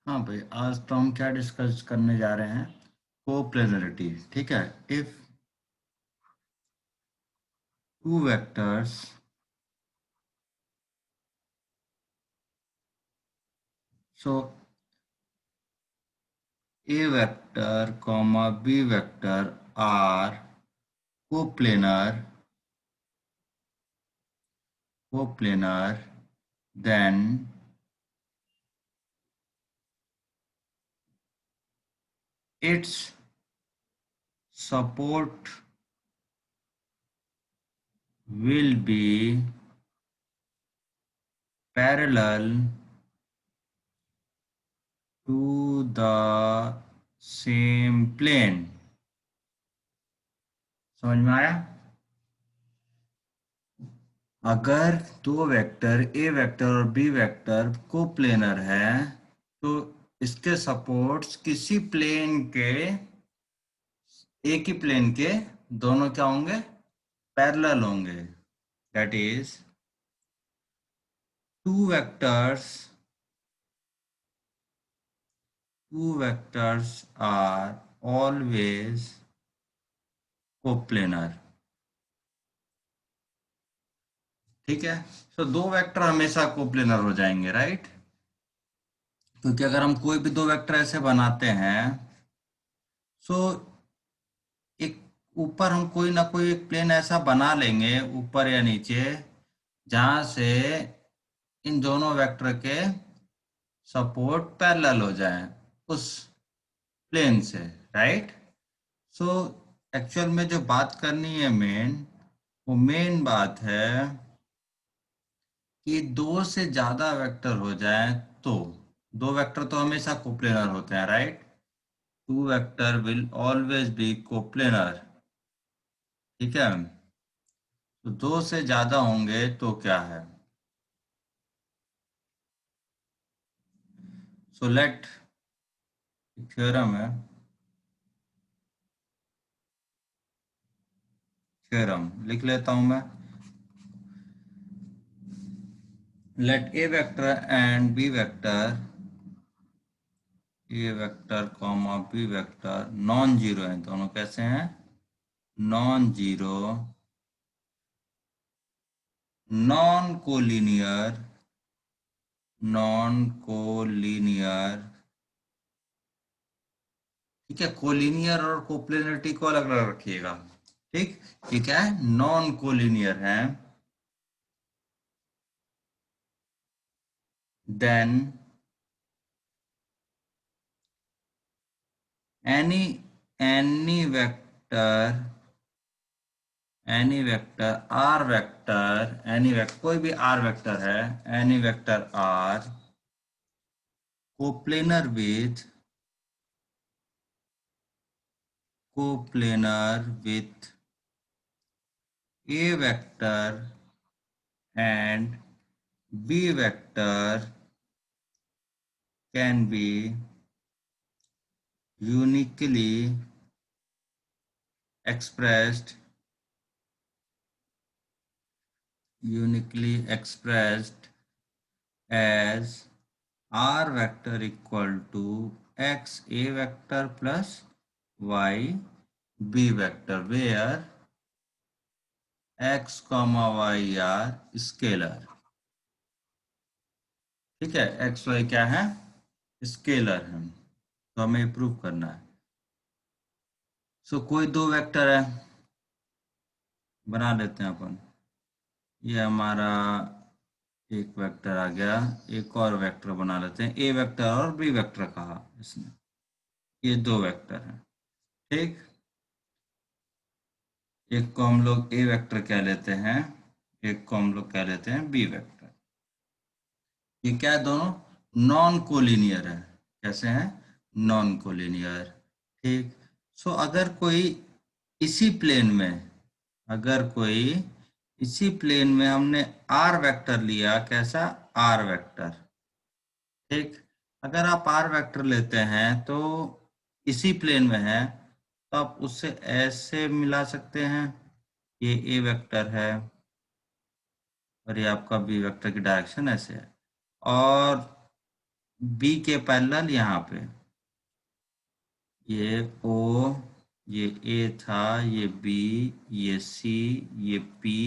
हाँ भाई, आज तो हम क्या डिस्कस करने जा रहे हैं? कोप्लेनरिटी। ठीक है। If two vectors so A vector comma B vector are coplanar coplanar then it's support will be parallel to the same plane। समझ में आया? अगर दो वेक्टर ए वेक्टर और बी वेक्टर कोप्लेनर है तो इसके सपोर्ट्स किसी प्लेन के, एक ही प्लेन के दोनों क्या होंगे? पैरेलल होंगे। That is two vectors two vectors are always coplanar। ठीक है। तो दो वेक्टर हमेशा कोप्लेनर हो जाएंगे, राइट? क्योंकि अगर हम कोई भी दो वेक्टर ऐसे बनाते हैं, सो एक ऊपर हम कोई ना कोई एक प्लेन ऐसा बना लेंगे, ऊपर या नीचे, जहां से इन दोनों वेक्टर के सपोर्ट पैरेलल हो जाए उस प्लेन से, राइट? सो एक्चुअल में जो बात करनी है वो मेन बात है कि दो से ज्यादा वेक्टर हो जाए तो, दो वेक्टर तो हमेशा कोप्लेनर होते हैं, right? Two vector will always be coplanar. ठीक है। तो दो से ज्यादा होंगे तो क्या है? सो लेट, थ्योरम है, थ्योरम लिख लेता हूं मैं। Let a vector and b vector, a vector comma B vector non zero है, दोनों कैसे हैं? Non zero, non collinear, non collinear. ठीक है, कोलिनियर और कोप्लेनरिटी को अलग अलग रखिएगा। ठीक। ये क्या है? नॉन कोलिनियर है। Then any any vector, any vector r vector, any vector कोई भी आर वेक्टर है, any vector are coplanar with, coplanar with a vector and b vector can be uniquely expressed, uniquely expressed as r vector equal to x a vector plus y b vector, where x comma y are scalar। ठीक है, x Y क्या है? Scalar है। तो हमें prove करना है। सो कोई दो वेक्टर है, बना लेते हैं अपन। ये हमारा एक वेक्टर आ गया, एक और वेक्टर बना लेते हैं, ए वेक्टर और बी वेक्टर कहा इसने। ये दो वेक्टर हैं। ठीक। एक को हम लोग ए वेक्टर कह लेते हैं, एक को हम लोग कह लेते हैं बी वेक्टर। ये क्या है? दोनों नॉन कोलिनियर है। कैसे हैं? Non collinear. ठीक। सो अगर कोई इसी प्लेन में, अगर कोई इसी प्लेन में हमने आर वेक्टर लिया, कैसा? R vector. ठीक। अगर आप आर वेक्टर लेते हैं तो इसी प्लेन में है, तो आप उससे ऐसे मिला सकते हैं, ये ए वेक्टर है और ये आपका बी वेक्टर की डायरेक्शन ऐसे है। और बी के पैरेलल यहाँ पे ये ओ, ये ए था, ये बी, ये सी, ये पी,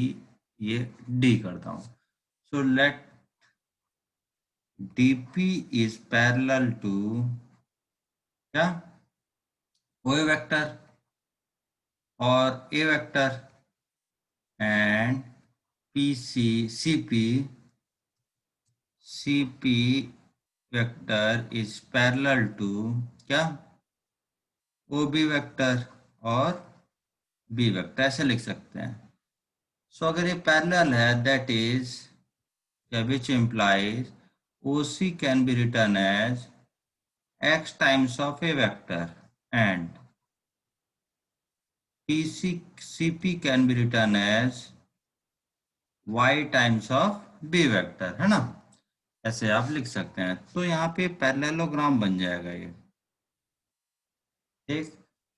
ये डी करता हूँ. So let DP is parallel to क्या, ओ वेक्टर और A vector and P C C P vector is parallel to क्या, ओ बी वेक्टर और बी वेक्टर, ऐसे लिख सकते हैं. सो अगर ये पैरेलल है that is which implies O C can be written as x times of a vector and CP can be written as y times of b vector, है ना. ऐसे आप लिख सकते हैं. तो यहाँ पे पैरेललोग्राम बन जाएगा ये. ठीक.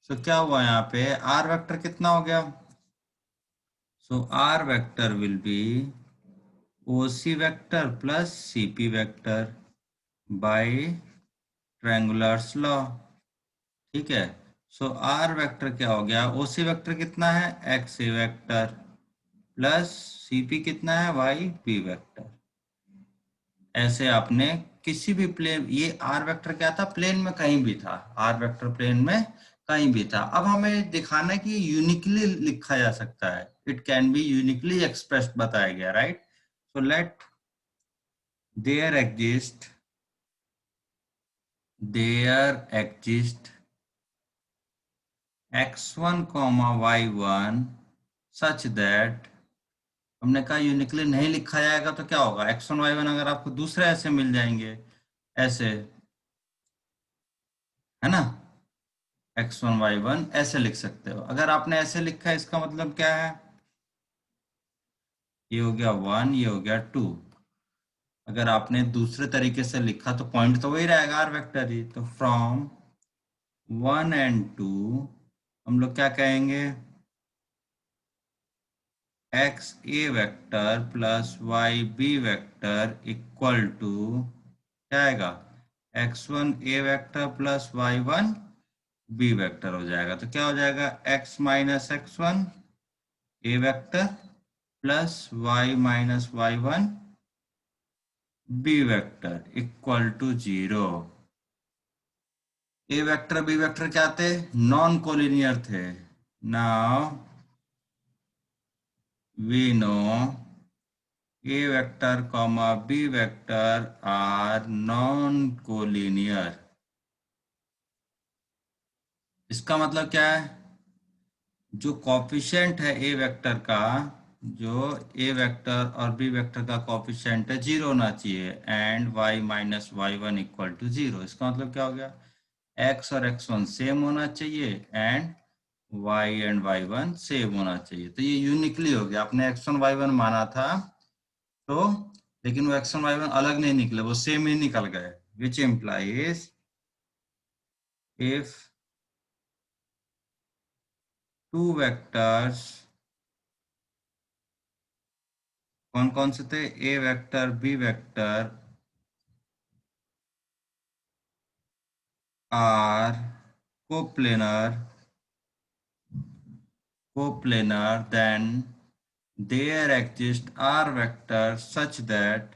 सो क्या हुआ यहाँ पे, r वेक्टर कितना हो गया. So r vector will be OC vector plus CP vector by triangulars law. ठीक है. सो आर वेक्टर क्या हो गया, ओसी वेक्टर कितना है, एक्स ए वेक्टर प्लस सीपी कितना है, वाई बी वेक्टर. ऐसे आपने किसी भी प्लेन, ये आर वेक्टर क्या था, प्लेन में कहीं भी था, आर वेक्टर प्लेन में कहीं भी था. अब हमें दिखाना है कि यूनिकली लिखा जा सकता है, it can be uniquely expressed बताया गया, right. So let there exist x1 y1 such that, हमने कहा यूनिकली नहीं लिखा जाएगा तो क्या होगा, x1 y1 अगर आपको दूसरे ऐसे मिल जाएंगे, ऐसे, है ना, x1 y1 ऐसे लिख सकते हो. अगर आपने ऐसे लिखा है इसका मतलब क्या है, ये हो गया 1, ये हो गया 2. अगर आपने दूसरे तरीके से लिखा तो पॉइंट तो वही रहेगा, आर वेक्टर ही. तो फ्रॉम 1 एंड 2 हम लोग क्या कहेंगे, x A vector plus Y B vector equal to क्या आएगा, x1 a vector plus y1 b vector हो जाएगा. तो क्या हो जाएगा, x minus x1 a vector plus y minus y1 b vector equal to 0. A vector B vector क्या थे, नॉन कोलिनियर थे. Now we know A vector comma B vector are non-collinear. इसका मतलब क्या है, जो कॉफिशिएंट है ए वेक्टर का, जो ए वेक्टर और बी वेक्टर का कॉफिशिएंट है 0 होना चाहिए and y minus y one equal to 0. इसका मतलब क्या हो गया, x और x1 सेम होना चाहिए and y and y1 same होना चाहिए. तो ये यूनिकली हो गया. आपने x1 y1 माना था तो, लेकिन वो x1 y1 अलग नहीं निकले, वो सेम ही निकल गए. Which implies if two vectors, कौन कौन से थे, a vector B vector are coplanar then there exists r vector such that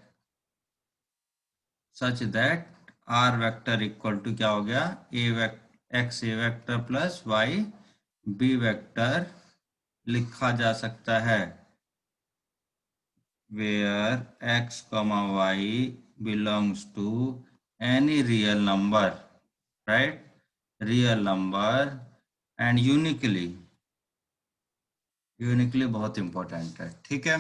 r vector equal to क्या हो गया, x a vector plus y b vector लिखा जा सकता है where x comma y belongs to any real number, right, real number and uniquely बहुत important है. ठीक है.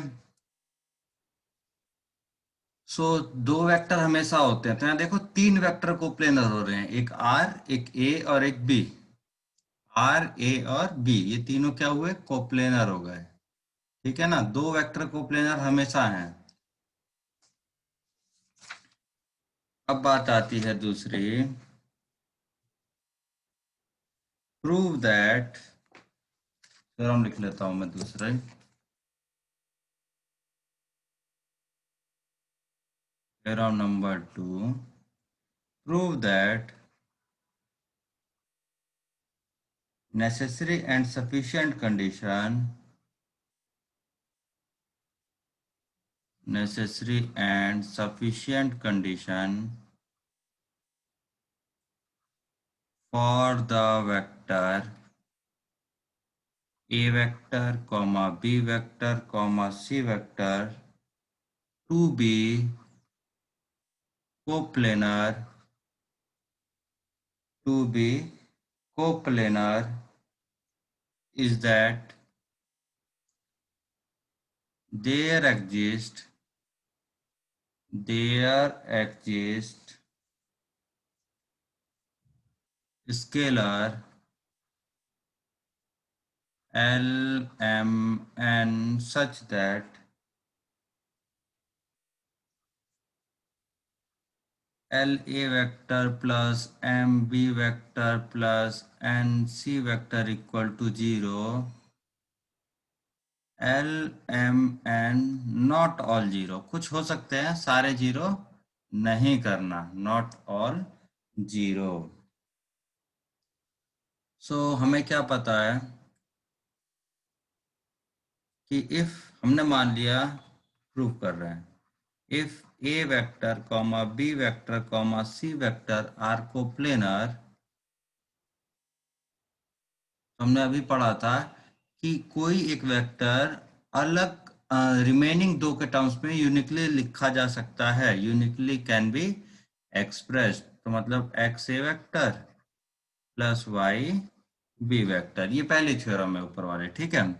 सो दो वेक्टर हमेशा होते हैं, तो यहाँ देखो तीन वेक्टर कोप्लेनर हो रहे हैं, एक आर, एक ए और एक बी. आर, ए और बी, ये तीनों क्या हुए, कोप्लेनर हो गए. ठीक है ना, दो वेक्टर कोप्लेनर हमेशा हैं. अब बात आती है दूसरी, प्रूव दैट, थ्योरम लिख लेता हूं मैं दूसरा. Theorem number 2, prove that necessary and sufficient condition for the vector a vector comma b vector comma c vector to be coplanar is that there exist scalar L M N such that L A vector plus M B vector plus N C vector equal to 0. L M N not all zero, कुछ हो सकते हैं सारे zero नहीं करना, not all zero. सो हमें क्या पता है कि इफ हमने मान लिया, प्रूव कर रहे हैं, if a vector comma B vector comma C vector are coplanar, हमने अभी पढ़ा था कि कोई एक वेक्टर अलग रिमेनिंग दो के टर्म्स में यूनिकली लिखा जा सकता है, यूनिकली कैन बी एक्सप्रेस्ड। तो मतलब एक्स ए vector plus Y B vector, ये पहली थ्योरम है ऊपर वाले, ठीक है।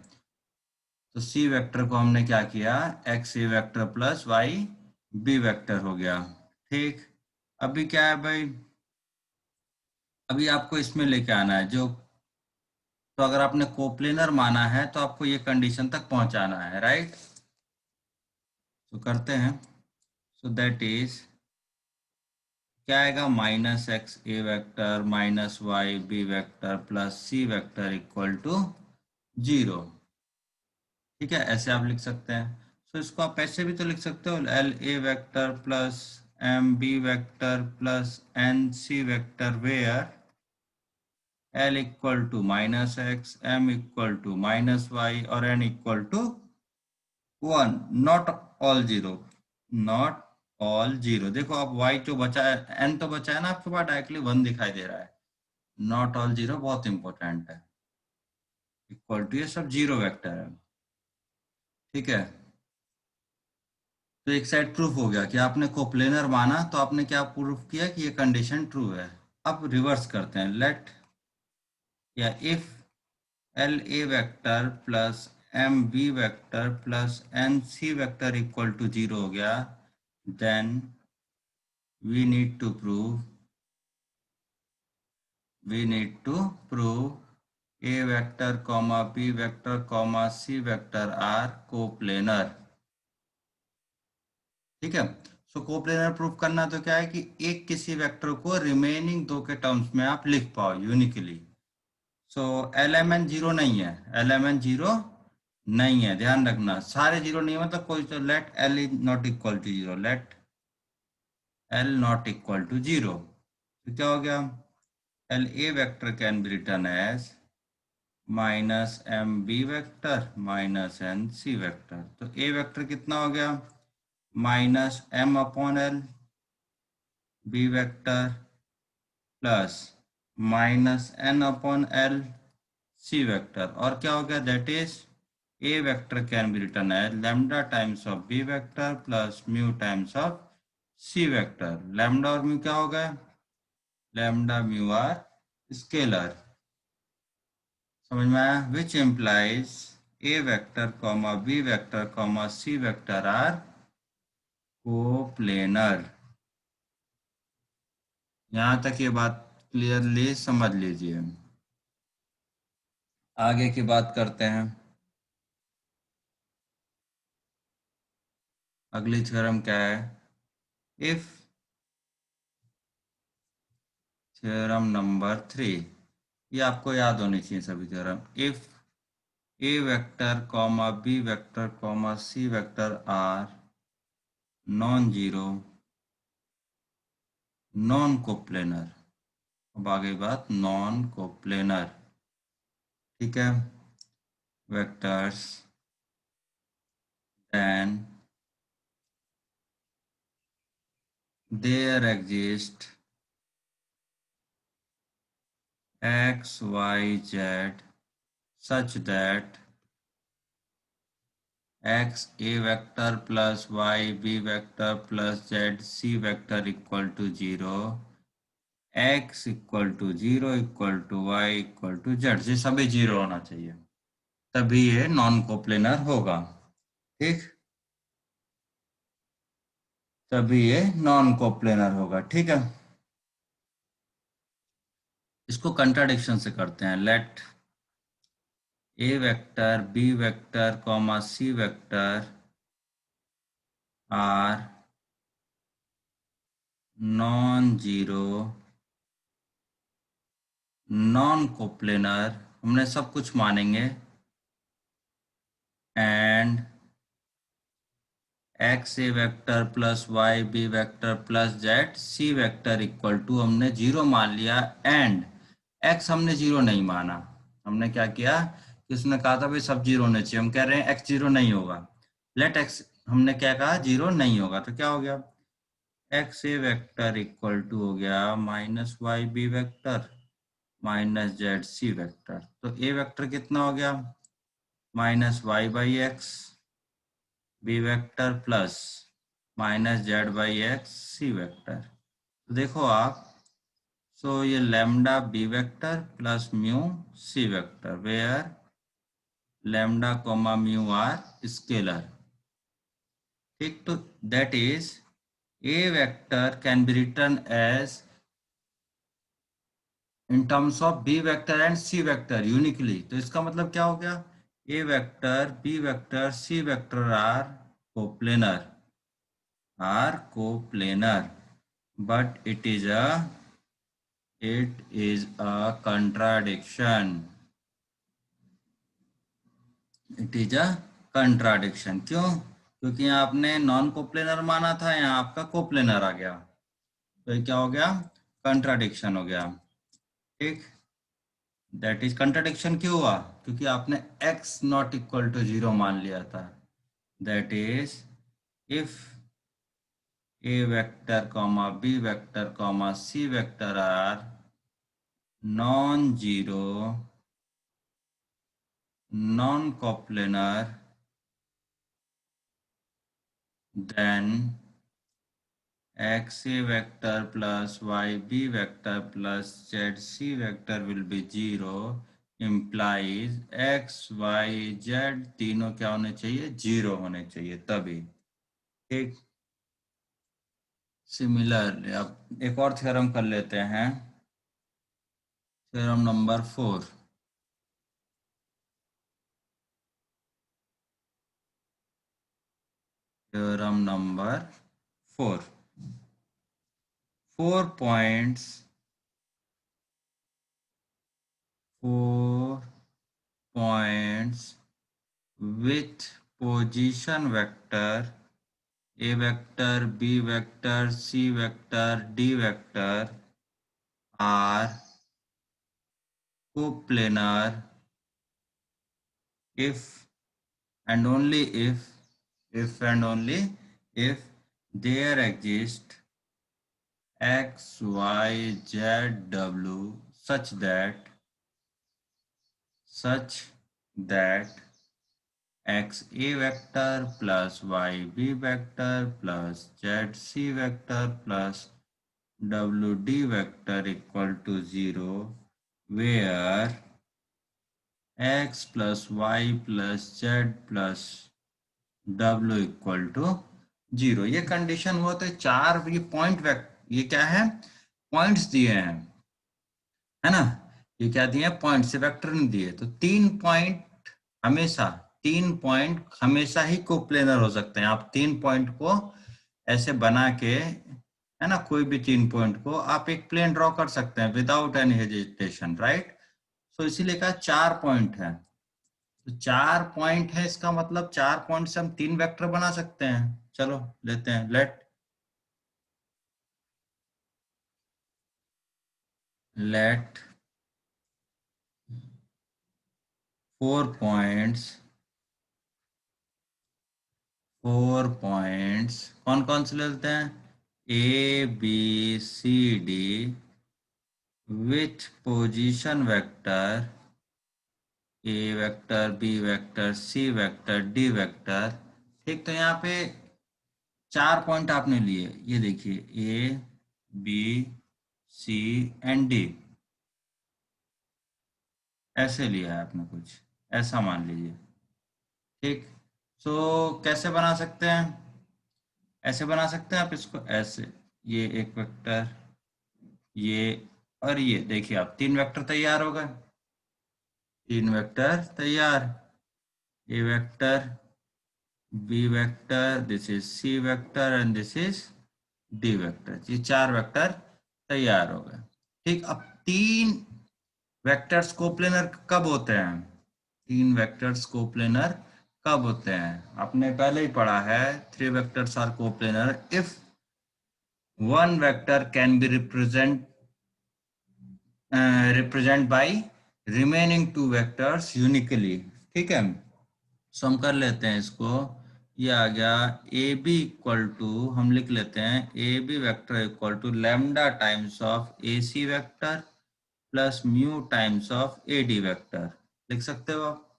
तो सी वेक्टर को हमने क्या किया, एक्स ए vector plus Y B vector हो गया, ठीक। अभी क्या है भाई, अभी आपको इसमें लेके आना है जो, तो अगर आपने कोप्लेनर माना है तो आपको ये कंडीशन तक पहुंचाना है, राइट। तो करते हैं। सो दैट इज क्या आएगा, minus x A vector minus y B vector plus C vector equal to 0, ठीक है। ऐसे आप लिख सकते हैं। सो इसको आप ऐसे भी तो लिख सकते हो, l a vector plus m b vector plus n c vector where L equal to minus x, M equal to minus y और N equal to 1, not all zero, not all zero. देखो अब Y जो बचा है, N तो बचा है ना आपके पास, डायरेक्टली 1 दिखाई दे रहा है, नॉट ऑल जीरो बहुत इंपॉर्टेंट है, इक्वल टू ये सब जीरो वेक्टर है, ठीक है। तो एक साइड प्रूफ हो गया कि आपने कोप्लेनर माना, तो आपने क्या प्रूफ किया कि ये कंडीशन ट्रू है। अब रिवर्स करते हैं, लेट या if l a vector plus m b vector plus n c vector equal to 0 हो गया, then we need to prove a vector comma B vector comma C vector are coplanar, ठीक है। सो coplanar proof करना तो क्या है कि एक किसी वेक्टर को रिमेनिंग दो के टर्म्स में आप लिख पाओ uniquely. So L M N zero नहीं है, एल एम एन जीरो नहीं है, ध्यान रखना, सारे जीरो नहीं है, मतलब कोई, तो let l is not equal to zero, let l not equal to zero. तो क्या हो गया, l a vector can be written as minus m b vector minus n c vector. तो ए वेक्टर कितना हो गया, minus m upon l b vector plus minus n upon l c vector, और क्या हो गया, that is a vector can be written as lambda times of B vector plus mu times of c vector. Lambda और mu क्या हो गए, lambda mu are scalar, समझ में आया, which implies A vector comma B vector comma C vector are coplanar. यहाँ तक ये बात क्लियरली समझ लीजिए। आगे की बात करते हैं। अगली थ्योरम क्या है, इफ, थ्योरम नंबर 3, ये आपको याद होनी चाहिए सभी theorem. If a vector comma B vector comma C vector are non zero non coplanar. अब आगे बात नॉन कोप्लेनर, ठीक है। Vectors then there exist x y z such that x a vector plus y b vector plus z c vector equal to 0, x equal to 0 equal to y equal to z, ये सभी 0 होना चाहिए, तभी ये non coplanar होगा, ठीक। तभी ये नॉन कोप्लेनर होगा, ठीक है। इसको कंट्राडिक्शन से करते हैं। Let a vector B vector comma C vector are non zero non coplanar, हमने सब कुछ मानेंगे, and x A vector plus Y B vector plus Z C vector equal to, हमने जीरो मान लिया, एंड एक्स हमने जीरो नहीं माना। हमने क्या किया कि उसने कहा था भाई सब जीरो होने चाहिए, हम कह रहे हैं एक्स जीरो नहीं होगा। लेट एक्स, हमने क्या कहा जीरो नहीं होगा, तो क्या हो गया, x A vector equal to हो गया minus y B vector minus z सी वेक्टर। तो ए वेक्टर कितना हो गया, minus y by x b vector plus minus z by x c vector. तो देखो आप, सो ये lambda b vector plus mu c vector, where lambda comma mu are scalar, ठीक। तो that is a vector can be written as in terms of B vector and C vector uniquely. तो इसका मतलब क्या हो गया, A vector B vector C vector coplanar are coplanar, but it is a contradiction, it is a contradiction। क्यों, क्योंकि यहाँ आपने नॉन कोप्लेनर माना था, यहाँ आपका कोप्लेनर आ गया, तो ये क्या हो गया, कंट्राडिक्शन हो गया, ठीक। दैट इज कंट्राडिक्शन क्यों हुआ, क्योंकि आपने x not equal to zero मान लिया था। That is if a vector comma b vector comma c vector are non-zero non-coplanar, then x a vector plus y b vector plus z c vector will be zero, implies x y z तीनों क्या होने चाहिए, zero होने चाहिए तभी, ठीक। Similar, अब एक और थ्योरम कर लेते हैं, theorem number 4। Theorem number 4, 4 points, 4 points with position vector a vector b vector c vector d vector are coplanar if and only if and only if there exist x y z w such that x a vector plus y b vector plus z c vector plus w d vector equal to 0, where x plus y plus z plus w equal to 0। ये condition हुआ तो चार, ये point ये क्या है, points दिए हैं, है ना। ये क्या दिए, पॉइंट से वेक्टर नहीं दिए, तो हमेशा 3 पॉइंट हमेशा ही कोप्लेनर हो सकते हैं। आप 3 पॉइंट को ऐसे बना के, है ना, कोई भी 3 पॉइंट को आप एक प्लेन ड्रॉ कर सकते हैं विदाउट एनी हेजिटेशन, राइट। सो इसीलिए कहा 4 पॉइंट है, तो 4 पॉइंट है, इसका मतलब 4 पॉइंट से हम 3 वेक्टर बना सकते हैं। चलो लेते हैं, लेट let 4 पॉइंट्स कौन कौन से लेते हैं, a b c d with position vector a vector B vector C vector d vector. ठीक, तो यहाँ पे 4 पॉइंट आपने लिए, ये देखिए a b c and d, ऐसे लिया है आपने कुछ, ऐसा मान लीजिए। ठीक, तो कैसे बना सकते हैं, ऐसे बना सकते हैं आप इसको, ऐसे, ये एक वेक्टर, ये और ये, देखिए आप 3 वेक्टर तैयार हो गए, 3 वेक्टर तैयार, A vector B vector, this is C vector and this is D vector, ये 4 वेक्टर तैयार हो गए। ठीक, अब 3 वेक्टर्स कोप्लेनर कब होते हैं, 3 वेक्टर्स कोप्लेनर कब होते हैं, आपने पहले ही पढ़ा है, 3 vectors are coplanar if one vector can be represent by remaining 2 vectors uniquely। ठीक है, सो हम कर लेते हैं इसको, ये आ गया ए बी इक्वल टू, हम लिख लेते हैं a B vector equal to lambda times of A C vector plus mu times of A D vector, लिख सकते हो आप,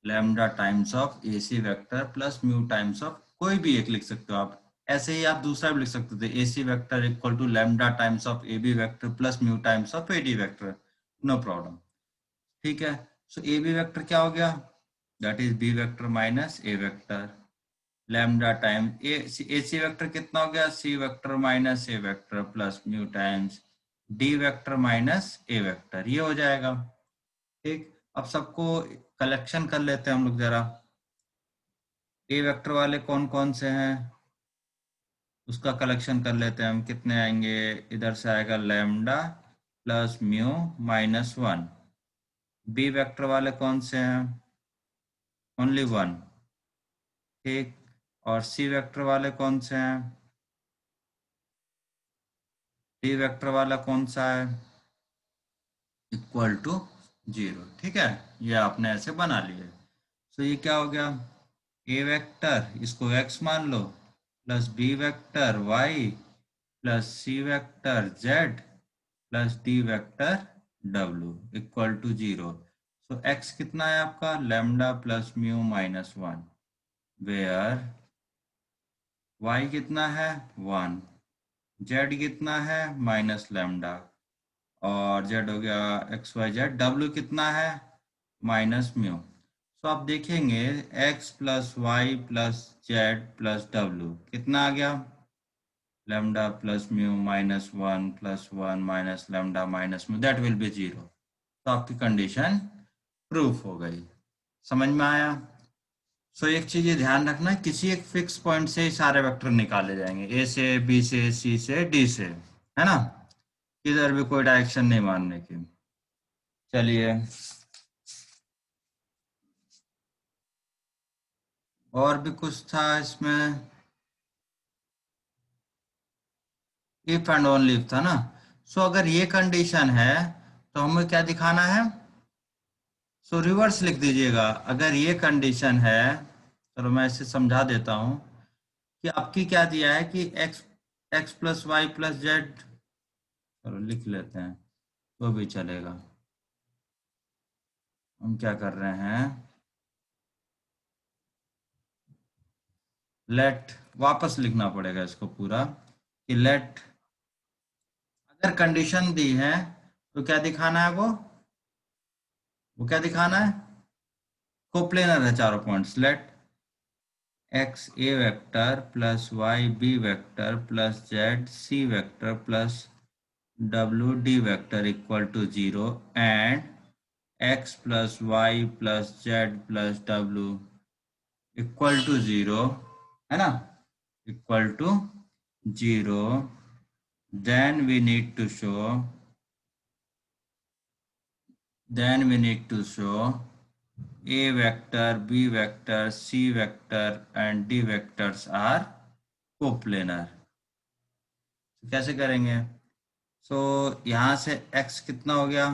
lambda times of A C vector plus mu times of, कोई भी एक लिख सकते हो आप, ऐसे ही आप दूसरा भी लिख सकते थे, A C vector equal to lambda times of A B vector plus mu times of A D vector, no problem. ठीक है, सो ए बी वैक्टर क्या हो गया, that is B vector minus A vector, lambda time A C vector कितना हो गया, C vector minus A vector plus mu times D vector minus A vector, ये हो जाएगा। ठीक, अब सबको कलेक्शन कर लेते हैं हम लोग जरा, ए वेक्टर वाले कौन कौन से हैं, उसका कलेक्शन कर लेते हैं हम, कितने आएंगे, इधर से आएगा lambda plus mu minus 1, b vector वाले कौन से हैं, ओनली 1। ठीक, और सी वेक्टर वाले कौन से हैं, डी वेक्टर वाला कौन सा है, इक्वल टू 0। ठीक है, ये आपने ऐसे बना लिए, तो ये क्या हो गया, ए वेक्टर इसको x मान लो plus B vector y plus C vector z plus D vector w equal to 0। So x कितना है आपका, lambda plus mu minus 1, where y कितना है 1, z कितना है माइनस लैम्डा, और z हो गया एक्स वाई जेड, w कितना है माइनस म्यू। तो आप देखेंगे x plus y plus z plus डब्ल्यू कितना आ गया, lambda plus mu minus 1 plus 1 minus lambda minus mu, that will be 0। तो आपकी कंडीशन प्रूफ हो गई, समझ में आया। सो एक चीज ये ध्यान रखना, किसी एक फिक्स पॉइंट से ही सारे वेक्टर निकाले जाएंगे, ए से बी से सी से डी से, है ना, इधर भी कोई डायरेक्शन नहीं मानने की। चलिए, और भी कुछ था इसमें, इफ एंड ओनली इफ था ना। सो अगर ये कंडीशन है तो हमें क्या दिखाना है, सो रिवर्स लिख दीजिएगा, अगर ये कंडीशन है, चलो मैं इसे समझा देता हूँ, कि आपकी क्या दिया है कि x x plus y plus z, चलो लिख लेते हैं तो भी चलेगा, हम क्या कर रहे हैं, लेट, वापस लिखना पड़ेगा इसको पूरा, कि लेट, अगर कंडीशन दी है तो क्या दिखाना है, वो क्या दिखाना है, कोप्लेनर है चारों points, let x A vector plus Y B vector plus Z C vector plus W D vector equal to 0 and x plus y plus z plus डब्ल्यू इक्वल टू 0, है ना, equal to 0, then we need to show, then we need to show a vector, b vector, c vector and d vectors are coplanar। तो कैसे करेंगे, सो यहाँ से x कितना हो गया,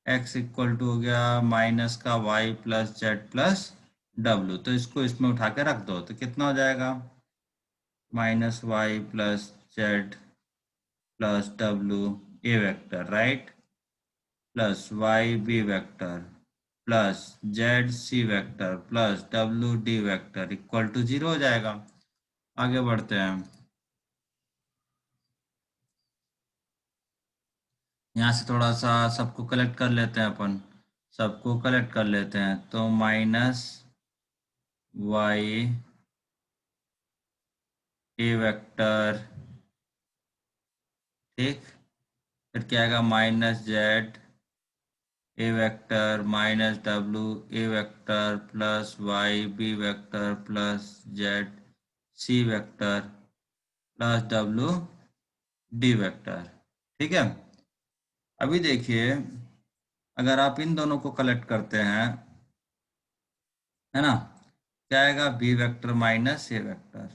x इक्वल टू हो गया माइनस का y plus z plus W. तो इसको इसमें उठा के रख दो तो कितना हो जाएगा, minus y plus z plus डब्ल्यू ए vector right, plus Y B vector plus Z C vector plus W D vector equal to 0 हो जाएगा। आगे बढ़ते हैं, यहाँ से थोड़ा सा सबको कलेक्ट कर लेते हैं अपन, सबको कलेक्ट कर लेते हैं तो माइनस वाई ए वेक्टर, ठीक, फिर क्या आएगा minus Z A vector minus W A vector plus Y B vector plus Z C vector plus W D vector. ठीक है, अभी देखिए अगर आप इन दोनों को कलेक्ट करते हैं, है ना, क्या आएगा B vector minus a vector.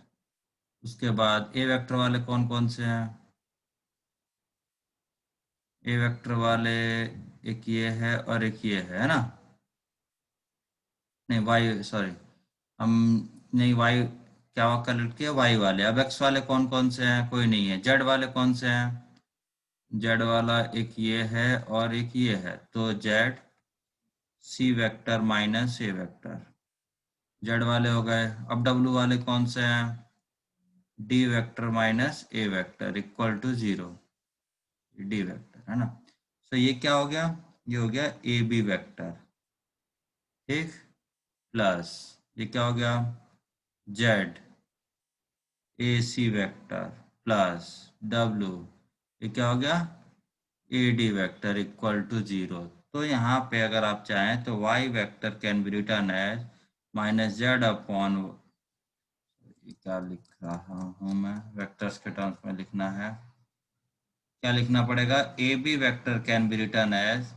उसके बाद ए वेक्टर वाले कौन कौन से हैं, ए वेक्टर वाले एक ये है और एक ये है ना, नहीं वाई सॉरी, हम नहीं वाई क्या हुआ कलेक्ट किया वाई वाले। अब एक्स वाले कौन कौन से हैं, कोई नहीं है। जेड वाले कौन से हैं, जेड वाला एक ये है और एक ये है, तो z C vector minus a vector z वाले हो गए। अब डब्ल्यू वाले कौन से हैं, d vector minus a vector equal to 0, d vector है ना। तो ये क्या हो गया, ये हो गया ए बी वेक्टर, ठीक, प्लस ये क्या हो गया z a C vector plus डब्ल्यू, ये क्या हो गया a D vector equal to 0। तो यहाँ पे अगर आप चाहें तो y vector can be written as minus Z upon, क्या लिख रहा हूँ मैं, वेक्टर्स के टर्म्स में लिखना है, क्या लिखना पड़ेगा, A B vector can be written as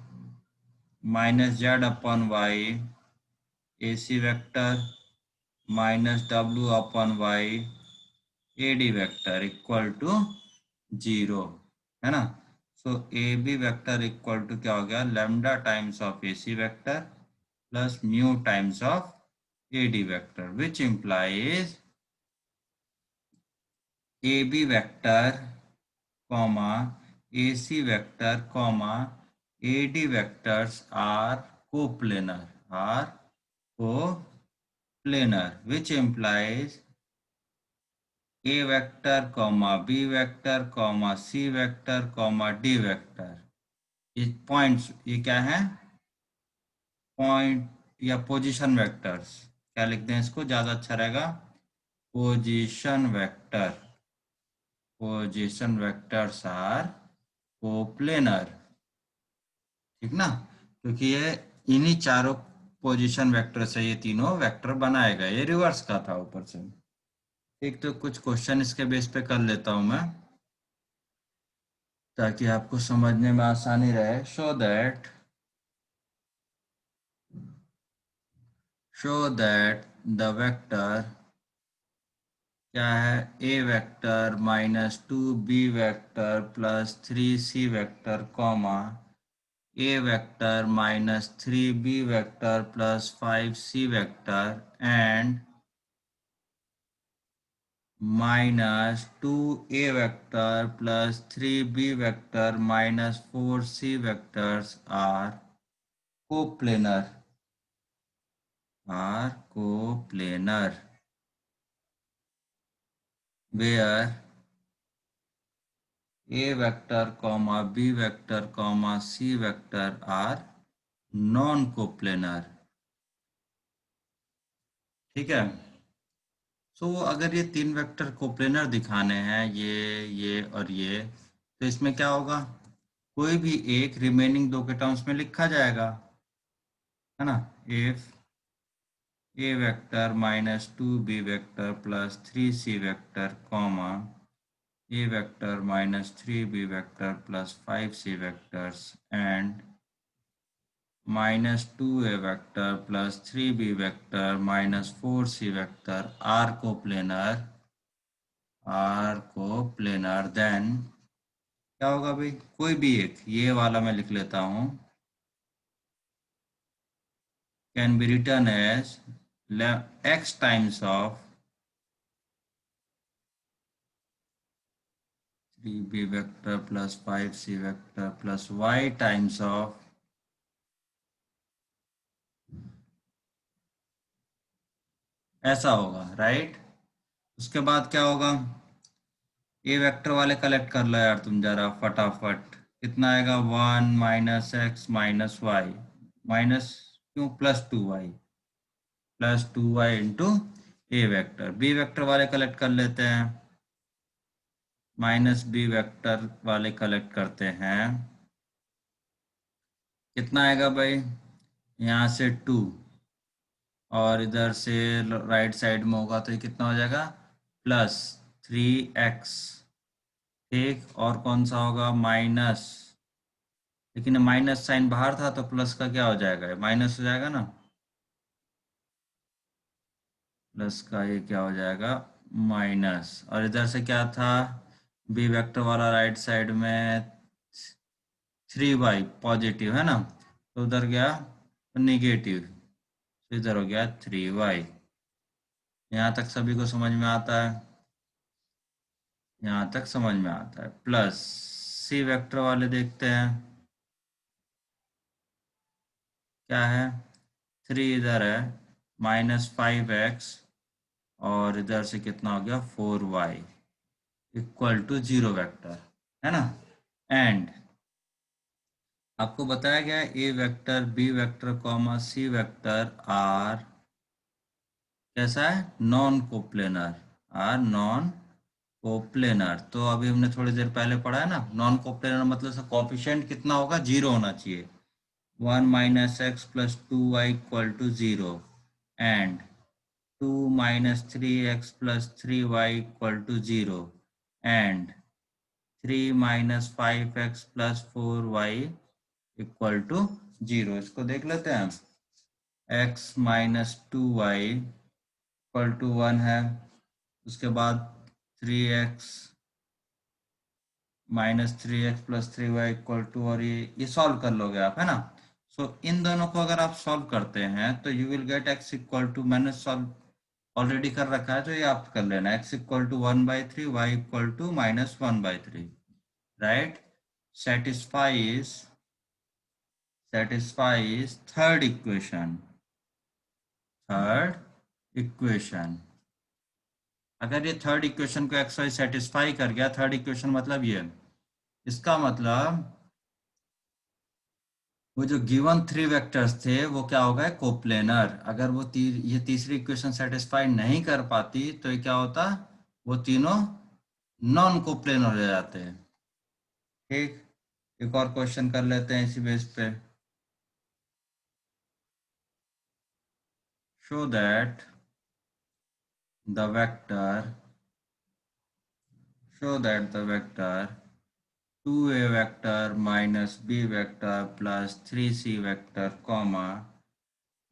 minus Z upon Y A C vector minus W upon Y A D vector equal to 0, है ना। So A B vector equal to क्या हो गया, lambda times of A C vector plus mu times of A D vector which implies A B vector comma A C vector comma A D vectors are coplanar, are coplanar which implies A vector comma B vector comma C vector comma D vector, ये points ये क्या है, point या position vectors, क्या लिखते हैं इसको ज़्यादा अच्छा रहेगा, position vector, position vectors are coplanar, ठीक ना, क्योंकि ये इन्हीं चारों पोजीशन वेक्टर से ये तीनों वेक्टर बनाए गए, ये रिवर्स का था ऊपर से। ठीक, तो कुछ क्वेश्चन इसके बेस पे कर लेता हूं मैं ताकि आपको समझने में आसानी रहे। शो दैट द वेक्टर क्या है, A vector minus 2 B vector plus 3 C vector comma A vector minus 3 B vector plus 5 C vector and minus 2 A vector plus 3 B vector minus 4 C vectors coplanar are coplanar where A vector comma B vector comma C vector are non coplanar. ठीक है, सो अगर ये तीन vector coplanar दिखाने हैं, ये और ये, तो इसमें क्या होगा, कोई भी एक रिमेनिंग दो के टर्म्स में लिखा जाएगा, है ना। If a vector minus 2 B vector plus 3 C vector comma A vector minus 3 B vector plus 5 c vectors and minus 2 A vector plus 3 B vector minus 4 c vector are coplanar then क्या होगा भाई, कोई भी एक, ये वाला मैं लिख लेता हूँ, can be written as x times of 3b vector plus 5c vector plus y times of, ऐसा होगा राइट। उसके बाद क्या होगा, ये वेक्टर वाले कलेक्ट कर लो यार तुम जरा फटाफट। कितना आएगा, 1 - x - y, माइनस क्यों, +2y, +2y इंटू ए वेक्टर। बी वेक्टर वाले कलेक्ट कर लेते हैं, -b वेक्टर वाले कलेक्ट करते हैं। कितना आएगा भाई, यहाँ से 2 और इधर से राइट साइड में होगा तो ये कितना हो जाएगा, +3x। ठीक, और कौन सा होगा, माइनस, लेकिन माइनस साइन बाहर था तो प्लस का क्या हो जाएगा, माइनस हो जाएगा ना, प्लस का ये क्या हो जाएगा, माइनस। और इधर से क्या था, बी वेक्टर वाला राइट साइड में 3y पॉजिटिव है ना, तो उधर गया निगेटिव, तो इधर हो गया 3y। यहाँ तक सभी को समझ में आता है, यहाँ तक समझ में आता है। प्लस सी वेक्टर वाले देखते हैं, क्या है, 3 इधर है, -5x, और इधर से कितना हो गया, 4y इक्वल टू 0 वेक्टर, है ना। एंड आपको बताया गया A vector, B vector, comma C vector are कैसा है, non coplanar, are non coplanar. तो अभी हमने थोड़ी देर पहले पढ़ा है ना, नॉन कोप्लेनर मतलब से कॉफिशिएंट कितना होगा, 0 होना चाहिए। 1 - x + 2y = 0 and 2 - 3x + 3y = 0 and 3 - 5x + 4y = 0। इसको देख लेते हैं, x - 2y = 1 है, उसके बाद 3x -3x + 3y = 2, और ये सॉल्व कर लोगे आप, है ना। सो इन दोनों को अगर आप सॉल्व करते हैं तो यू विल गेट x = मैंने सॉल्व ऑलरेडी कर रखा है तो ये आप कर लेना, x = 1/3, y = -1/3, right. satisfies satisfies third equation. अगर ये थर्ड इक्वेशन को एक्स वाई सेटिस्फाई कर गया, थर्ड इक्वेशन मतलब ये, इसका मतलब वो जो गिवन 3 वेक्टर्स थे वो क्या होगा, कोप्लेनर। अगर वो ये तीसरी इक्वेशन सेटिस्फाई नहीं कर पाती तो ये क्या होता, वो तीनों नॉन कोप्लेनर हो जाते हैं। ठीक, एक और क्वेश्चन कर लेते हैं इसी बेस पे। Show that the vector show that the vector 2a vector -b vector plus 3c vector, comma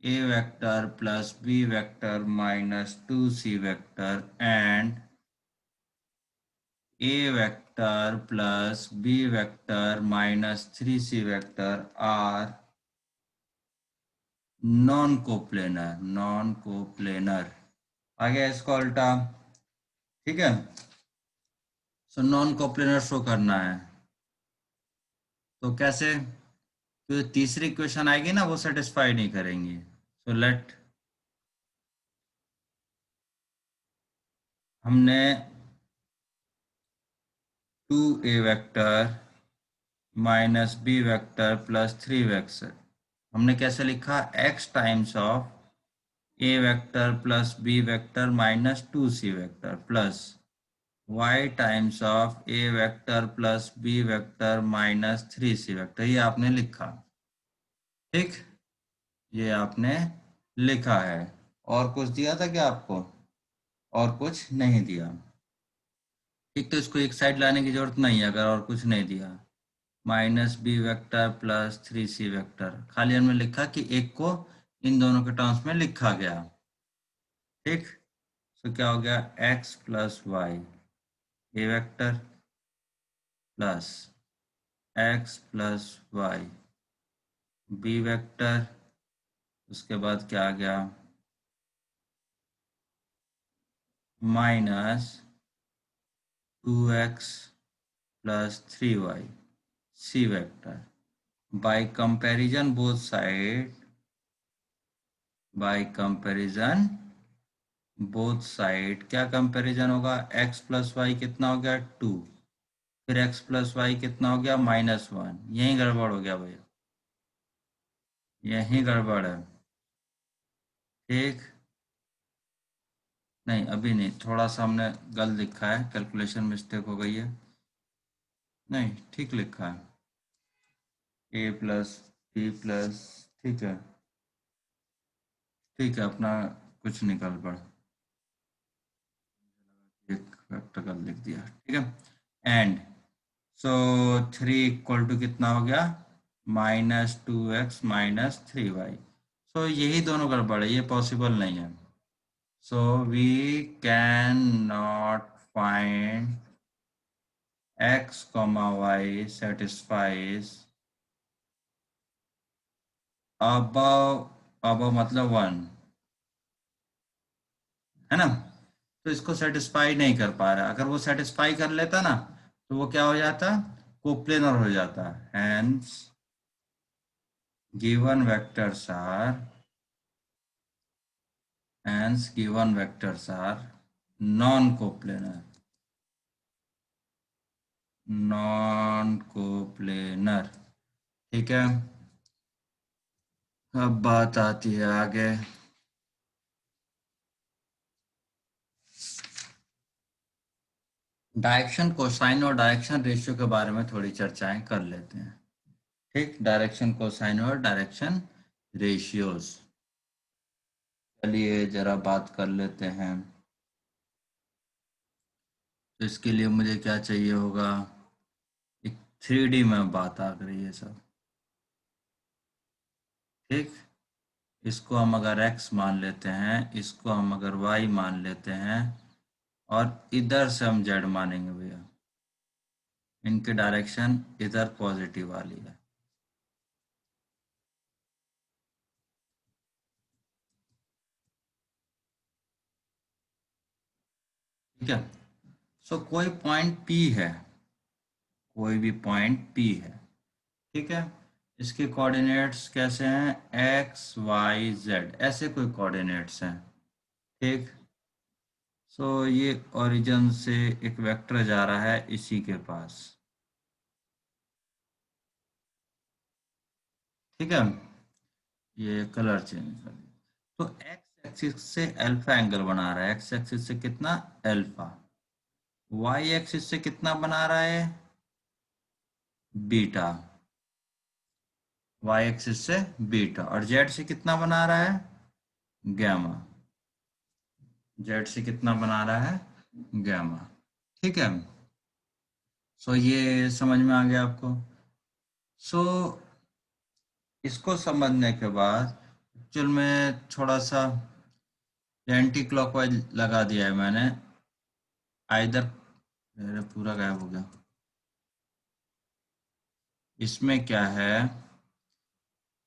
a vector plus b vector -2c vector and a vector plus b vector -3c vector are non coplanar. आ गया इसको उल्टा, ठीक है। So non coplanar show करना है, तो कैसे, तो तीसरी इक्वेशन आएगी ना वो सेटिस्फाई नहीं करेंगी। सो लेट, हमने 2a vector -b vector plus 3 vector, हमने कैसे लिखा, x times of a vector plus b vector -2c vector plus y times of a vector plus b vector -3c vector, ये आपने लिखा। ठीक, ये आपने लिखा है। और कुछ दिया था क्या आपको, और कुछ नहीं दिया। ठीक, तो इसको एक साइड लाने की जरूरत नहीं है अगर और कुछ नहीं दिया। -b vector plus 3c vector, खाली हमने लिखा कि एक को इन दोनों के टर्म्स में लिखा गया। ठीक, तो क्या हो गया, x + y, a vector plus x plus Y B vector, उसके बाद क्या आ गया minus 2x plus 3y c vector by comparison both side, by comparison both side क्या कंपैरिजन होगा, x प्लस वाई कितना हो गया 2, फिर x प्लस वाई कितना हो गया -1, यही गड़बड़ हो गया भैया, यही गड़बड़ है। ठीक, नहीं अभी नहीं, थोड़ा सा हमने गलत लिखा है, कैलकुलेशन मिस्टेक हो गई है, नहीं ठीक लिखा है, a प्लस b प्लस, ठीक है, ठीक है, अपना कुछ निकल पड़ा, एक फैक्टर का लिख दिया, ठीक है। एंड सो 3 इक्वल टू कितना हो गया -2x माइनस 3y, सो यही दोनों गड़बड़ है, ये पॉसिबल नहीं है। So we can not find x comma y satisfies above, above मतलब 1, है ना, तो इसको सेटिस्फाई नहीं कर पा रहा, अगर वो सेटिस्फाई कर लेता ना तो वो क्या हो जाता, कोप्लेनर हो जाता, hence given vectors are, hence given vectors are non coplanar, non coplanar, ठीक है। अब बात आती है आगे, डायरेक्शन कोसाइन और डायरेक्शन रेशियो के बारे में थोड़ी चर्चाएं कर लेते हैं। ठीक, डायरेक्शन कोसाइन और डायरेक्शन रेशियोज, चलिए जरा बात कर लेते हैं। तो इसके लिए मुझे क्या चाहिए होगा, एक 3D में बात आ रही है सब, ठीक, इसको हम अगर x मान लेते हैं, इसको हम अगर y मान लेते हैं, और इधर से हम z मानेंगे भैया, इनकी डायरेक्शन इधर पॉजिटिव वाली है, ठीक है। सो कोई पॉइंट P है, कोई भी पॉइंट P है, ठीक है, इसके कोऑर्डिनेट्स कैसे हैं x y z, ऐसे कोई कोऑर्डिनेट्स हैं, ठीक। सो ये ओरिजिन से एक वेक्टर जा रहा है इसी के पास, ठीक है, ये कलर चेंज कर दिया, तो एक्स एक्सिस से अल्फा एंगल बना रहा है, एक्स एक्सिस से कितना अल्फा, वाई एक्सिस से कितना बना रहा है बीटा, वाई एक्सिस से बीटा, और जेड से कितना बना रहा है गैमा, जेड से कितना बना रहा है गैमा, ठीक है। सो ये समझ में आ गया आपको। सो इसको समझने के बाद एक्चुअल में थोड़ा सा एंटी क्लॉकवाइज लगा दिया है मैंने, आइदर, मेरे पूरा गायब हो गया, इसमें क्या है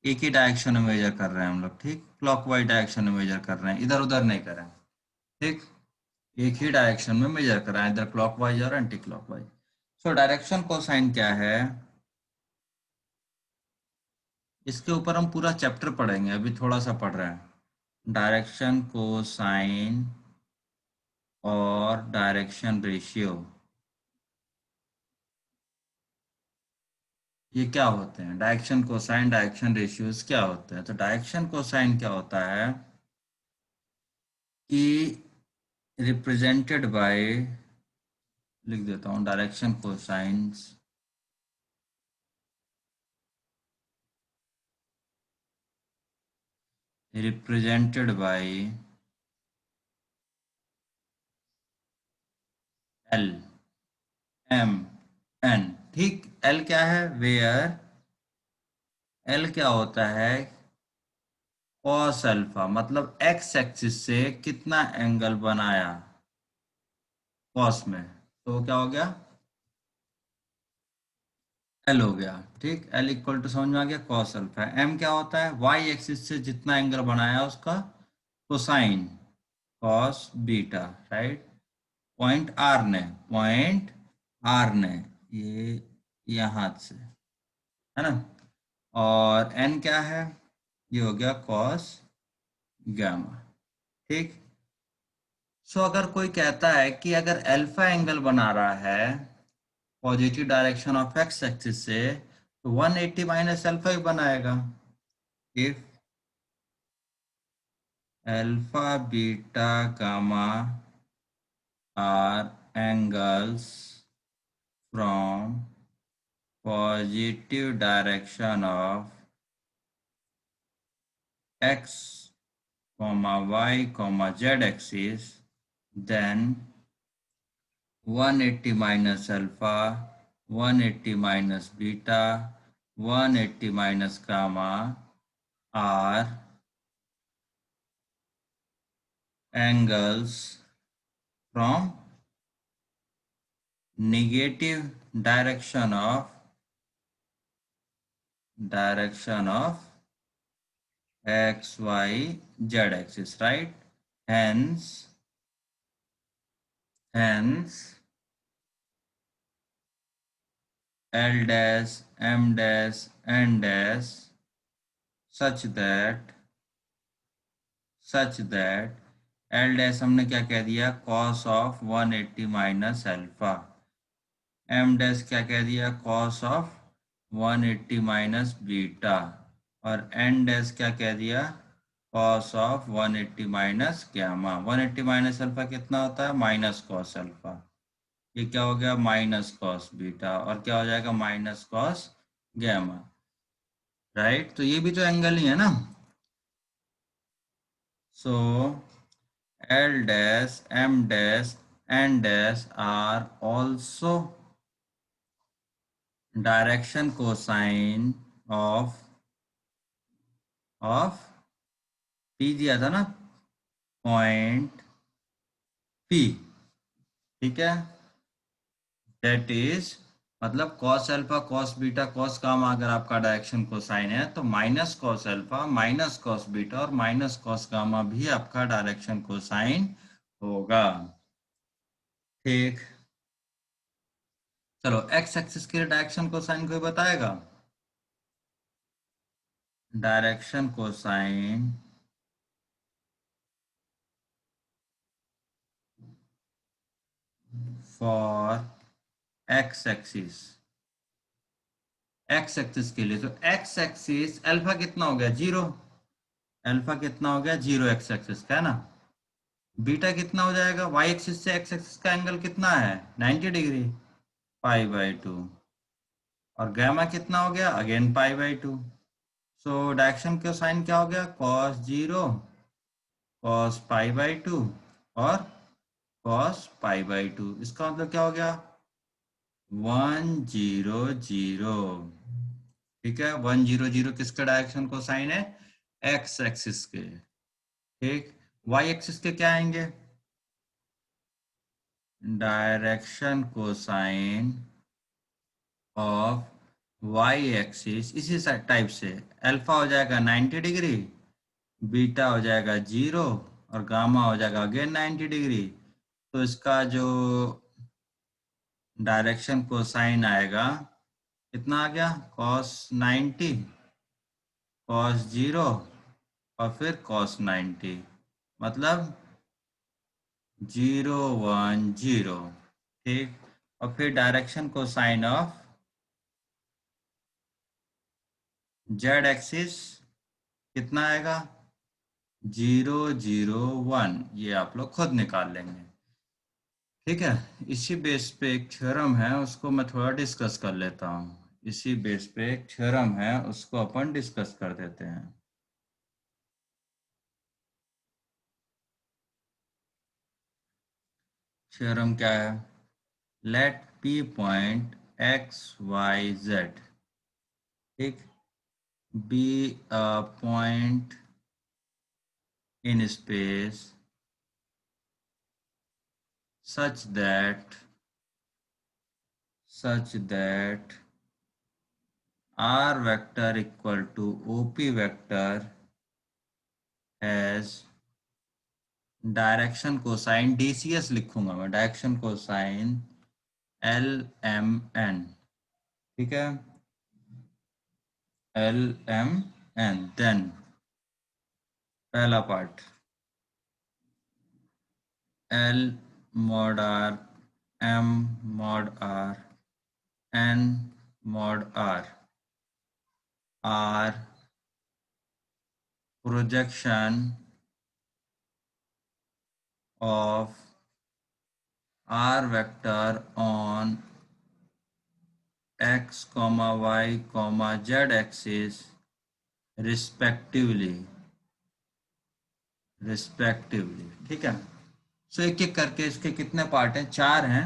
एक ही डायरेक्शन में मेजर कर रहे हैं हम लोग, ठीक, क्लॉकवाइज डायरेक्शन में मेजर कर रहे हैं, इधर उधर नहीं कर रहे हैं, ठीक, एक ही डायरेक्शन में मेजर कर रहे हैं, इधर क्लॉकवाइज और anti clockwise. So direction cosine क्या है, इसके ऊपर हम पूरा चैप्टर पढ़ेंगे, अभी थोड़ा सा पढ़ रहे हैं, डायरेक्शन कोसाइन और डायरेक्शन रेशियो, ये क्या होते हैं, डायरेक्शन कोसाइन डायरेक्शन रेशियोज क्या होते हैं। तो डायरेक्शन कोसाइन क्या होता है कि रिप्रेजेंटेड बाय, लिख देता हूँ direction cosines represented by l M N, ठीक, एल क्या है वेयर, एल क्या होता है कॉस अल्फा, मतलब एक्स एक्सिस से कितना एंगल बनाया कॉस में, तो क्या हो गया एल हो गया। ठीक, एल इक्वल टू समझ में आ गया कॉस अल्फा। एम क्या होता है, वाई एक्सिस से जितना एंगल बनाया उसका cosine cos beta, right. Point r ने, पॉइंट आर ने, ये यहाँ से है ना। और एन क्या है, ये हो गया कॉस गामा। ठीक। सो अगर कोई कहता है कि अगर अल्फा एंगल बना रहा है positive direction of x axis से, तो 180 माइनस अल्फा ही बनाएगा। If alpha beta gamma are angles from positive direction of x comma y comma z axis, then 180 minus alpha, 180 minus beta, 180 minus gamma are angles from negative direction of x, y, z axis, right? Hence L dash, M dash, N dash such that L dash हमने क्या कह दिया, cos of 180 minus alpha. M dash क्या कह दिया, cos of 180 minus beta. और N dash क्या कह दिया, cos of 180 minus gamma. 180 minus alpha कितना होता है, माइनस कॉस अल्फा। ये क्या हो गया, माइनस कॉस बीटा। और क्या हो जाएगा, माइनस कॉस गामा, राइट। तो ये भी तो एंगल ही है ना। सो L dash, M dash, N dash are also direction cosine of P दिया था ना, पॉइंट पी। ठीक है, दैट इज मतलब cos alpha cos beta cos gamma अगर आपका डायरेक्शन कोसाइन है, तो minus cos alpha minus cos beta और माइनस कॉस गामा भी आपका डायरेक्शन कोसाइन होगा। ठीक। चलो, एक्स एक्सिस के डायरेक्शन कोसाइन कोई बताएगा। Direction cosine for x axis, x axis के लिए। तो एक्स एक्सिस अल्फा कितना हो गया, जीरो। अल्फा कितना हो गया, जीरो एक्स एक्सिस का है ना। बीटा कितना हो जाएगा, वाई एक्सिस से एक्स एक्सिस का एंगल कितना है, 90 डिग्री, पाई बाई टू। और गामा कितना हो गया, again pi by two. So direction का साइन क्या हो गया, cos zero, cos pi by two और कॉस पाई बाई टू। इसका मतलब क्या हो गया, 100। ठीक है, 100 किसका डायरेक्शन को साइन है, एक्स एक्सिस के। ठीक। वाई एक्सिस के क्या आएंगे, डायरेक्शन को साइन ऑफ वाई एक्सिस इसी टाइप से। अल्फा हो जाएगा 90 डिग्री, बीटा हो जाएगा जीरो और गामा हो जाएगा अगेन 90 डिग्री। तो इसका जो डायरेक्शन को साइन आएगा कितना आ गया, कॉस 90, कॉस जीरो और फिर कॉस 90, मतलब 010। ठीक। और फिर डायरेक्शन को साइन ऑफ जेड एक्सिस कितना आएगा, 001। ये आप लोग खुद निकाल लेंगे। ठीक है। इसी बेस पे एक थ्योरम है, उसको मैं थोड़ा डिस्कस कर लेता हूँ। इसी बेस पे एक थ्योरम है, उसको अपन डिस्कस कर देते हैं। थ्योरम क्या है, let P point X Y Z, ठीक, be a point in space such that R vector equal to OP vector as direction cosine DCs लिखूंगा मैं, direction cosine L M N, ठीक है, एल एम एन। देन पहला part L mod R M mod R N mod R are projection of r vector on x comma y comma z axis respectively, ठीक है। सो एक एक करके इसके कितने पार्ट हैं, 4 हैं,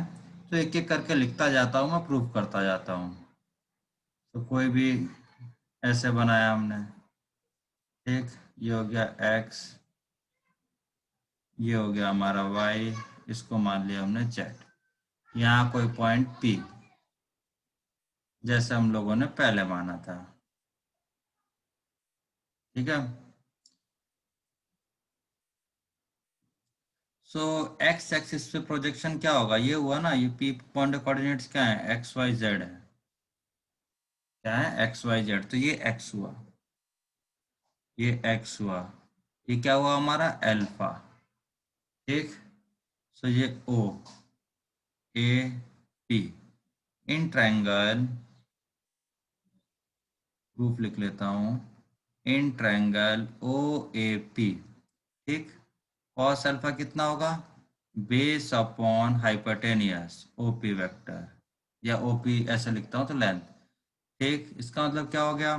तो एक एक करके लिखता जाता हूँ मैं, प्रूफ करता जाता हूँ। तो कोई भी ऐसे बनाया हमने, ठीक, ये हो गया x, ये हो गया हमारा y, इसको मान लिया हमने z। यहाँ कोई पॉइंट P, जैसे हम लोगों ने पहले माना था, ठीक है। सो एक्स एक्सिस पे प्रोजेक्शन क्या होगा, ये हुआ ना, ये पी पॉइंट कोऑर्डिनेट्स क्या है, एक्स वाई जेड है, क्या है, एक्स वाई जेड। तो ये एक्स हुआ, ये एक्स हुआ, ये क्या हुआ हमारा अल्फा, ठीक। सो ये O A P in triangle, proof लिख लेता हूँ, in triangle O A P, ठीक। कॉस अल्फा कितना होगा, base upon hypotenuse OP vector, या ओपी ऐसे लिखता हूँ तो लेंथ, ठीक। इसका मतलब क्या हो गया,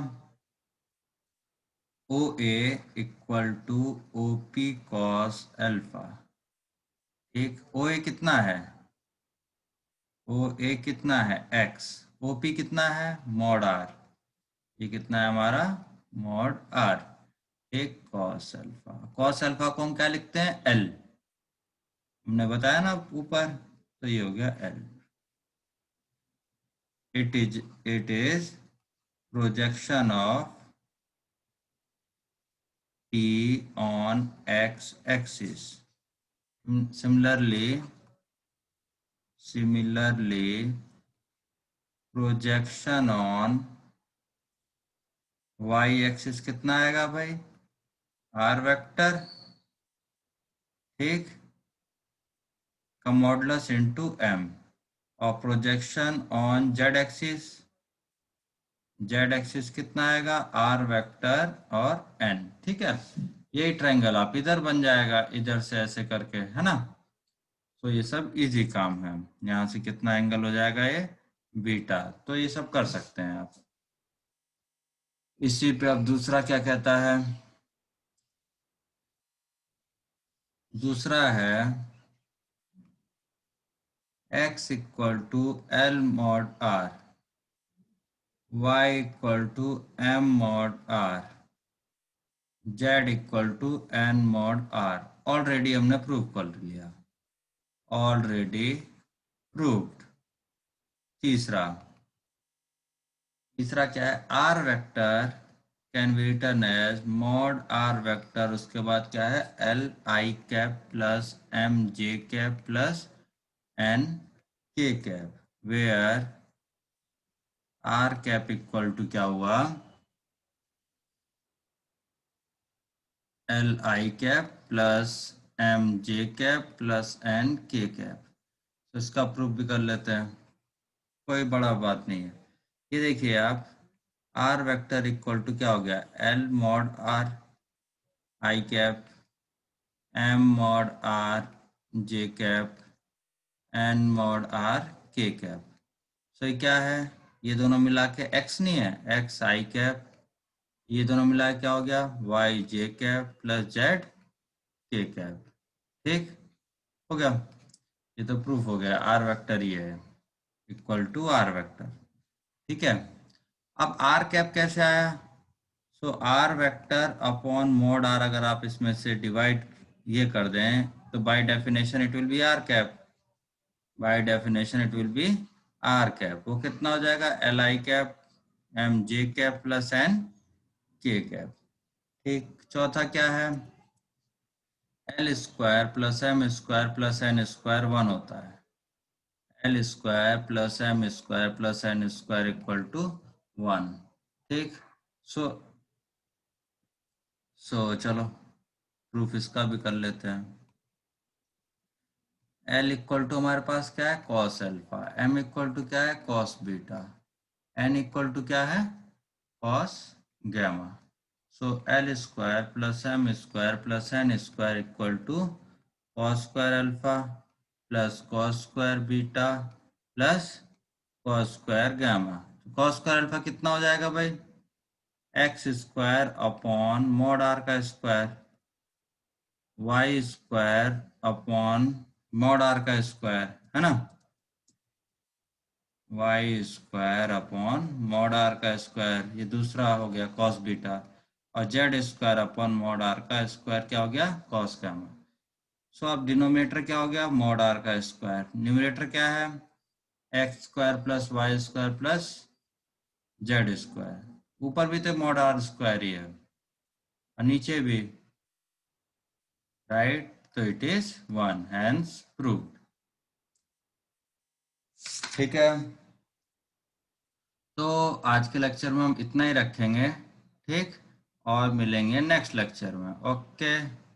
O A equal to O P cos alpha, ठीक। ओ ए कितना है, ओ ए कितना है एक्स, ओ पी कितना है मॉड आर, ये कितना है हमारा मॉड आर, एक कॉस अल्फा। कॉस अल्फा को हम क्या लिखते हैं, एल, हमने बताया ना ऊपर, तो ये हो गया L. It is projection of P on x axis. Similarly, projection on y axis कितना आएगा भाई, r वेक्टर, ठीक, का मॉडुलस इनटू m, और projection on z axis, z axis कितना आएगा, r वेक्टर और n, ठीक है। यही ट्रायंगल आप इधर बन जाएगा, इधर से ऐसे करके, है ना। तो ये सब इजी काम है, यहाँ से कितना एंगल हो जाएगा ये बीटा, तो ये सब कर सकते हैं आप। इसी पे अब दूसरा क्या कहता है, दूसरा है x equal to L mod R, y equal to m mod R, z equal to n mod R. Already हमने प्रूव कर लिया, ऑलरेडी प्रूव्ड। तीसरा, तीसरा क्या है, R vector can be written as mod R vector, उसके बाद क्या है, L I cap plus M J cap plus N K cap, where R cap equal to क्या हुआ, L I cap plus M J cap plus N K cap. तो इसका proof भी कर लेते हैं, कोई बड़ा बात नहीं है। ये देखिए आप, आर वेक्टर इक्वल टू क्या हो गया, l mod r i cap m mod r j cap n mod r k cap. So ये क्या है, ये दोनों मिला के एक्स नहीं है, एक्स आई कैप, ये दोनों मिला के क्या हो गया, वाई जे कैप प्लस जेड के कैप, ठीक हो गया। ये तो प्रूफ हो गया, आर वेक्टर ये है इक्वल टू आर वेक्टर, ठीक है। अब आर कैप कैसे आया, so R vector upon mod R, अगर आप इसमें से डिवाइड ये कर दें तो by definition it will be R cap, by definition it will be R cap. वो कितना हो जाएगा, L I cap M J cap plus N K cap. ठीक, चौथा क्या है, L square plus M square plus N square 1 होता है, L square plus M square plus N square equal to 1। ठीक, सो चलो प्रूफ इसका भी कर लेते हैं। एल इक्वल टू हमारे पास क्या है, cos alpha, M equal to क्या है, cos beta, N equal to क्या है, cos gamma. So L square plus M square plus N square equal to cos square alpha plus cos square beta plus cos square gamma. Cos square alpha कितना हो जाएगा भाई, X square upon mod are का square, Y square upon mod are का square, है ना, Y square upon mod are का square, ये दूसरा हो गया कॉस बीटा, और z square upon mod are का स्क्वायर क्या हो गया, कॉस गैमा। सो अब डिनोमिनेटर क्या हो गया, मॉड आर का स्क्वायर, न्यूमरेटर क्या है, x square plus y square plus z square, ऊपर भी तो मॉड आर स्क्वायर ही है और नीचे भी, राइट, तो इट इज 1, हैंस प्रूव्ड। ठीक है, तो आज के लेक्चर में हम इतना ही रखेंगे। ठीक, और मिलेंगे नेक्स्ट लेक्चर में। ओके।